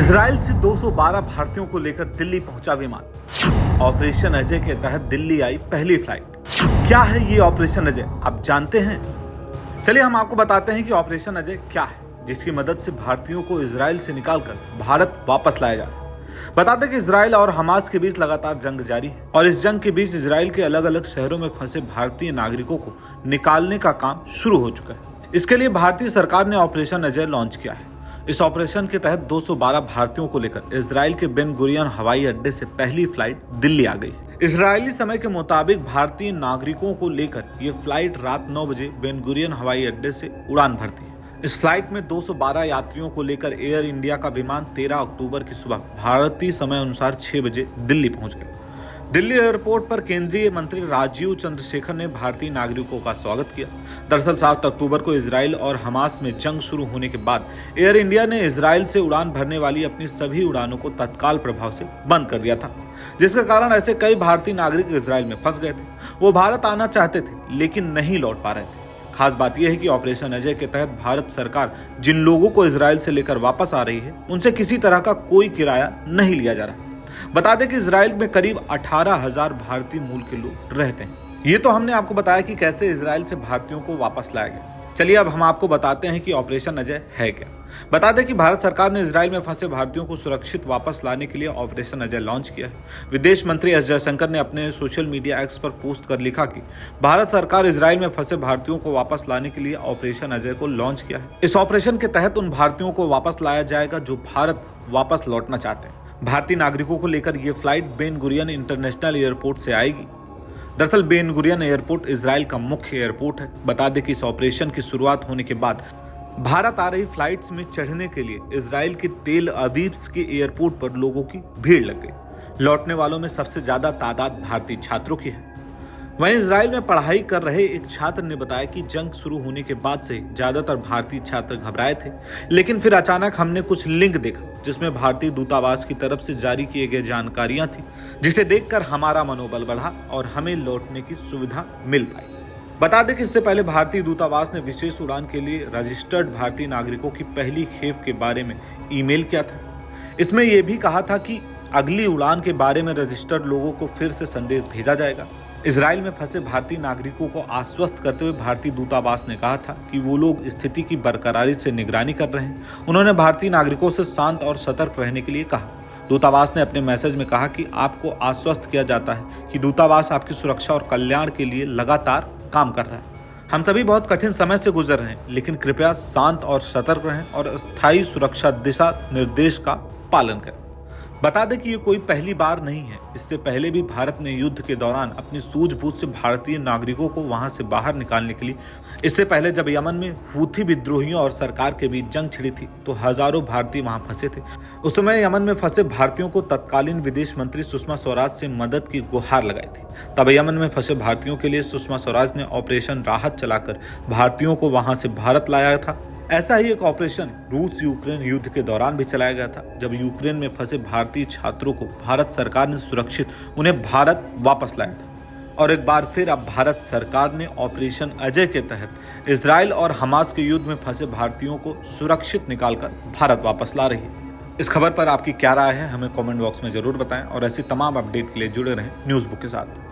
Israel से 212 भारतीयों को लेकर दिल्ली पहुंचा विमान। ऑपरेशन अजय के तहत दिल्ली आई पहली फ्लाइट। क्या है ये ऑपरेशन अजय, आप जानते हैं? चलिए हम आपको बताते हैं कि ऑपरेशन अजय क्या है, जिसकी मदद से भारतीयों को इजराइल से निकालकर भारत वापस लाया जा रहा है। बता दें कि इजराइल और हमास के बीच लगातार जंग जारी है और इस जंग के बीच इजराइल के अलग अलग शहरों में फंसे भारतीय नागरिकों को निकालने का काम शुरू हो चुका है। इसके लिए भारतीय सरकार ने ऑपरेशन अजय लॉन्च किया है। इस ऑपरेशन के तहत 212 भारतीयों को लेकर इजराइल के बेन गुरियन हवाई अड्डे से पहली फ्लाइट दिल्ली आ गई। इजरायली समय के मुताबिक भारतीय नागरिकों को लेकर यह फ्लाइट रात 9 बजे बेन गुरियन हवाई अड्डे से उड़ान भरती है। इस फ्लाइट में 212 यात्रियों को लेकर एयर इंडिया का विमान 13 अक्टूबर की सुबह भारतीय समय अनुसार 6 बजे दिल्ली पहुंच गया। दिल्ली एयरपोर्ट पर केंद्रीय मंत्री राजीव चंद्रशेखर ने भारतीय नागरिकों का स्वागत किया। दरअसल 7 अक्टूबर को इजराइल और हमास में जंग शुरू होने के बाद एयर इंडिया ने इजराइल से उड़ान भरने वाली अपनी सभी उड़ानों को तत्काल प्रभाव से बंद कर दिया था, जिसके कारण ऐसे कई भारतीय नागरिक इजराइल में फंस गए थे। वो भारत आना चाहते थे लेकिन नहीं लौट पा रहे थे। खास बात यह है कि ऑपरेशन अजय के तहत भारत सरकार जिन लोगों को इजराइल से लेकर वापस आ रही है, उनसे किसी तरह का कोई किराया नहीं लिया जा रहा। बता दें कि इजराइल में करीब 18,000 भारतीय मूल के लोग रहते हैं। ये तो हमने आपको बताया कि कैसे इजराइल से भारतीयों को वापस लाया गया। चलिए अब हम आपको बताते हैं कि ऑपरेशन अजय है क्या। बता दें कि भारत सरकार ने इजराइल में फंसे भारतीयों को सुरक्षित वापस लाने के लिए ऑपरेशन अजय लॉन्च किया है। विदेश मंत्री एस जयशंकर ने अपने सोशल मीडिया एक्स पर पोस्ट कर लिखा कि भारत सरकार इजराइल में फंसे भारतीयों को वापस लाने के लिए ऑपरेशन अजय को लॉन्च किया है। इस ऑपरेशन के तहत उन भारतीयों को वापस लाया जाएगा जो भारत वापस लौटना चाहते हैं। भारतीय नागरिकों को लेकर यह flight Ben Gurion international airport से आएगी। दरअसल बेन गुरियन एयरपोर्ट इजराइल का मुख्य एयरपोर्ट है। बता दें कि इस ऑपरेशन की शुरुआत होने के बाद भारत आ रही फ्लाइट्स में चढ़ने के लिए इजराइल के तेल अवीव के एयरपोर्ट पर लोगों की भीड़ लग गई। लौटने वालों में सबसे ज्यादा तादाद भारतीय छात्रों की है। वहीं इजराइल में पढ़ाई कर रहे एक छात्र ने बताया कि जंग शुरू होने के बाद से ज्यादातर भारतीय छात्र घबराए थे, लेकिन फिर अचानक हमने कुछ लिंक देखा जिसमें भारतीय दूतावास की तरफ से जारी किए गए जानकारियां थी, जिसे देखकर हमारा मनोबल बढ़ा और हमें लौटने की सुविधा मिल पाई। बता दें कि इससे पहले भारतीय दूतावास ने विशेष उड़ान के लिए रजिस्टर्ड भारतीय नागरिकों की पहली खेप के बारे में ईमेल किया था। इसमें यह भी कहा था कि अगली उड़ान के बारे में रजिस्टर्ड लोगों को फिर से संदेश भेजा जाएगा। इजराइल में फंसे भारतीय नागरिकों को आश्वस्त करते हुए भारतीय दूतावास ने कहा था कि वो लोग स्थिति की बरकरारी से निगरानी कर रहे हैं। उन्होंने भारतीय नागरिकों से शांत और सतर्क रहने के लिए कहा। दूतावास ने अपने मैसेज में कहा कि आपको आश्वस्त किया जाता है कि दूतावास आपकी सुरक्षा और कल्याण के लिए लगातार काम कर रहा है। हम सभी बहुत कठिन समय से गुजर रहे हैं, लेकिन कृपया शांत और सतर्क रहें और स्थायी सुरक्षा दिशा निर्देश का पालन करें। बता दें कि ये कोई पहली बार नहीं है। इससे पहले भी भारत ने युद्ध के दौरान अपनी सूझबूझ से भारतीय नागरिकों को वहां से बाहर निकालने के लिए, इससे पहले जब यमन में हूथी विद्रोहियों और सरकार के बीच जंग छिड़ी थी तो हजारों भारतीय वहां फंसे थे। उस समय यमन में फंसे भारतीयों को तत्कालीन विदेश मंत्री सुषमा स्वराज से मदद की गुहार लगाई थी। तब यमन में फंसे भारतीयों के लिए सुषमा स्वराज ने ऑपरेशन राहत चलाकर भारतीयों को वहां से भारत लाया था। ऐसा ही एक ऑपरेशन रूस यूक्रेन युद्ध के दौरान भी चलाया गया था, जब यूक्रेन में फंसे भारतीय छात्रों को भारत सरकार ने सुरक्षित उन्हें भारत वापस लाया था। और एक बार फिर अब भारत सरकार ने ऑपरेशन अजय के तहत इजराइल और हमास के युद्ध में फंसे भारतीयों को सुरक्षित निकालकर भारत वापस ला रही है। इस खबर पर आपकी क्या राय है, हमें कमेंट बॉक्स में जरूर बताएं और ऐसी तमाम अपडेट के लिए जुड़े रहें न्यूज़ बुक के साथ।